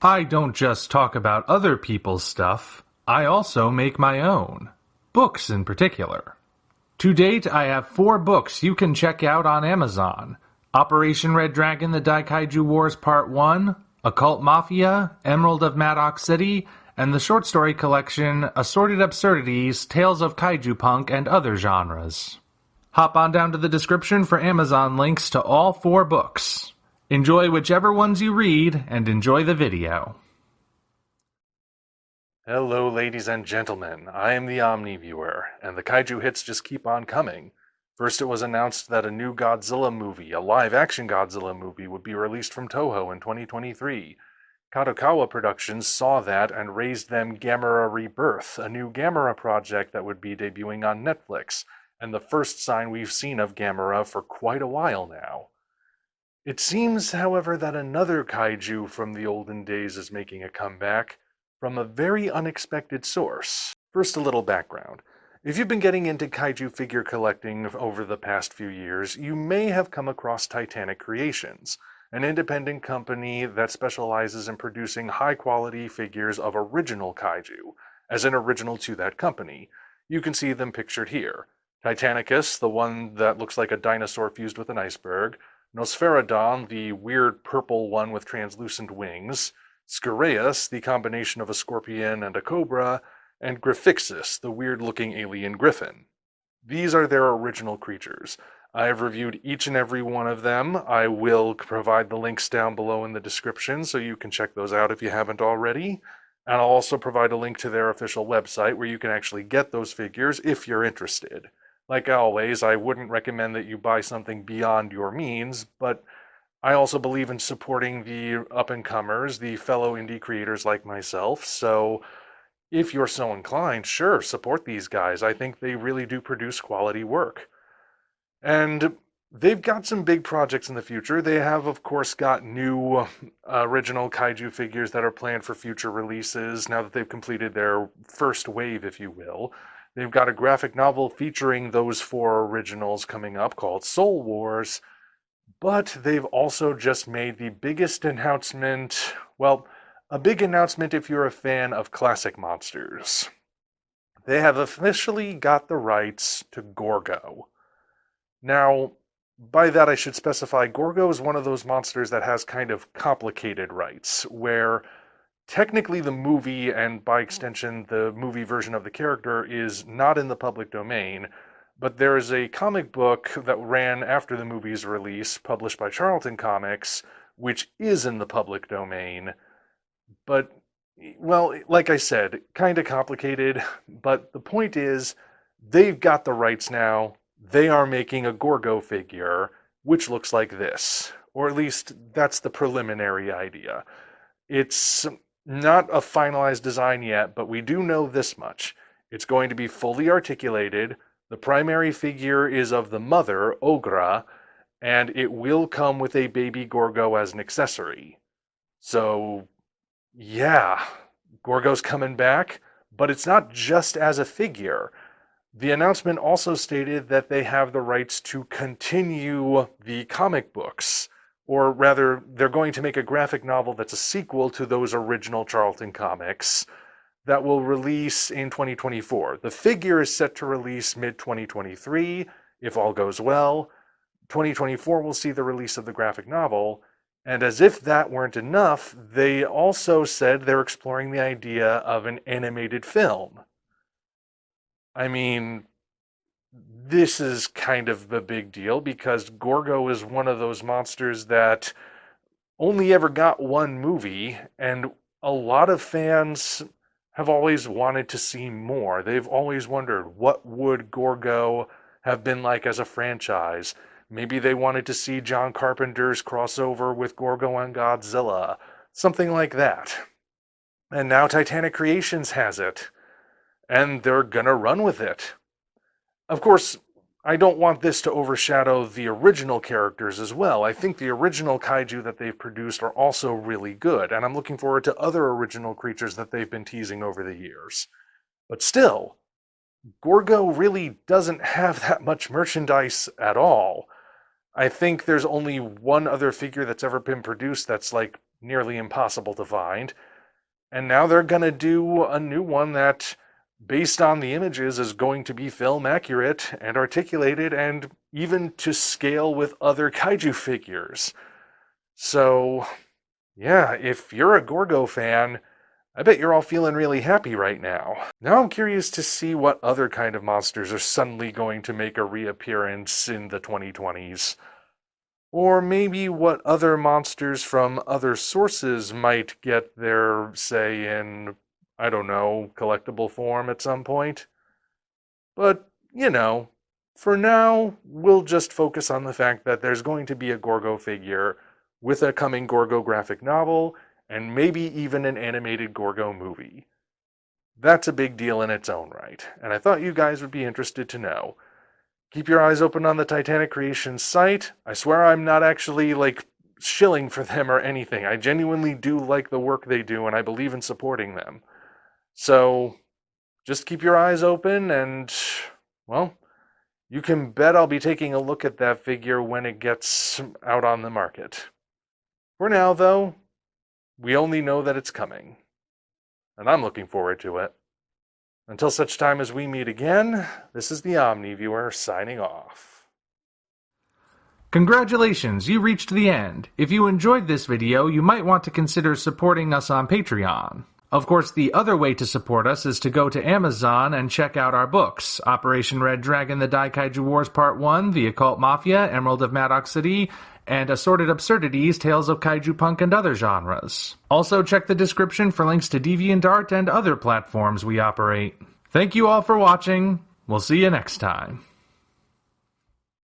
I don't just talk about other people's stuff, I also make my own. Books in particular. To date, I have 4 books you can check out on Amazon. Operation Red Dragon: The Kaiju Wars Part 1, Occult Mafia, Emerald of Maddox City, and the short story collection Assorted Absurdities, Tales of Kaiju Punk and Other Genres. Hop on down to the description for Amazon links to all 4 books. Enjoy whichever ones you read, and enjoy the video. Hello, ladies and gentlemen. I am the Omni viewer, and the kaiju hits just keep on coming. First, it was announced that a new Godzilla movie, a live-action Godzilla movie, would be released from Toho in 2023. Kadokawa Productions saw that and raised them Gamera Rebirth, a new Gamera project that would be debuting on Netflix, and the first sign we've seen of Gamera for quite a while now. It seems, however, that another kaiju from the olden days is making a comeback, from a very unexpected source. First, a little background. If you've been getting into kaiju figure collecting over the past few years, you may have come across Titanic Creations, an independent company that specializes in producing high-quality figures of original kaiju, as in original to that company. You can see them pictured here. Titanicus, the one that looks like a dinosaur fused with an iceberg, Nosferodon, the weird purple one with translucent wings, Scureus, the combination of a scorpion and a cobra, and Griffixus, the weird-looking alien griffin. These are their original creatures. I have reviewed each and every one of them. I will provide the links down below in the description so you can check those out if you haven't already. And I'll also provide a link to their official website where you can actually get those figures if you're interested. Like always, I wouldn't recommend that you buy something beyond your means, but I also believe in supporting the up-and-comers, the fellow indie creators like myself, so if you're so inclined, sure, support these guys. I think they really do produce quality work. And they've got some big projects in the future. They have, of course, got new original kaiju figures that are planned for future releases now that they've completed their first wave, if you will. They've got a graphic novel featuring those 4 originals coming up called Soul Wars, but they've also just made the biggest announcement, well, a big announcement if you're a fan of classic monsters. They have officially got the rights to GORGO. Now, by that I should specify, GORGO is one of those monsters that has kind of complicated rights, where technically the movie, and by extension the movie version of the character, is not in the public domain, but there is a comic book that ran after the movie's release, published by Charlton Comics, which is in the public domain. But, well, like I said, kind of complicated, but the point is, they've got the rights now. They are making a GORGO figure, which looks like this. Or at least, that's the preliminary idea. It's not a finalized design yet, but we do know this much. It's going to be fully articulated. The primary figure is of the mother, Ogra, and it will come with a baby GORGO as an accessory. So, yeah, GORGO's coming back, but it's not just as a figure. The announcement also stated that they have the rights to continue the comic books, or rather, they're going to make a graphic novel that's a sequel to those original Charlton comics that will release in 2024. The figure is set to release mid-2023, if all goes well. 2024 will see the release of the graphic novel, and as if that weren't enough, they also said they're exploring the idea of an animated film. I mean, this is kind of a big deal because GORGO is one of those monsters that only ever got one movie, and a lot of fans have always wanted to see more. They've always wondered, what would GORGO have been like as a franchise? Maybe they wanted to see John Carpenter's crossover with GORGO and Godzilla, something like that. And now Titanic Creations has it, and they're gonna run with it. Of course, I don't want this to overshadow the original characters as well. I think the original kaiju that they've produced are also really good, and I'm looking forward to other original creatures that they've been teasing over the years. But still, GORGO really doesn't have that much merchandise at all. I think there's only one other figure that's ever been produced that's like nearly impossible to find. And now they're going to do a new one that, based on the images, is going to be film accurate and articulated and even to scale with other kaiju figures. So, yeah, if you're a GORGO fan, I bet you're all feeling really happy right now. Now I'm curious to see what other kind of monsters are suddenly going to make a reappearance in the 2020s. Or maybe what other monsters from other sources might get their say in, I don't know, collectible form at some point. But, for now, we'll just focus on the fact that there's going to be a GORGO figure with a coming GORGO graphic novel, and maybe even an animated GORGO movie. That's a big deal in its own right, and I thought you guys would be interested to know. Keep your eyes open on the Titanic Creations site. I swear I'm not actually, shilling for them or anything. I genuinely do like the work they do, and I believe in supporting them. So, just keep your eyes open, and, well, you can bet I'll be taking a look at that figure when it gets out on the market. For now, though, we only know that it's coming. And I'm looking forward to it. Until such time as we meet again, this is the Omni Viewer signing off. Congratulations, you reached the end. If you enjoyed this video, you might want to consider supporting us on Patreon. Of course, the other way to support us is to go to Amazon and check out our books, Operation Red Dragon, The Kaiju Wars Part 1, The Occult Mafia, Emerald of Maddox City, and Assorted Absurdities, Tales of Kaiju Punk and Other Genres. Also check the description for links to DeviantArt and other platforms we operate. Thank you all for watching. We'll see you next time.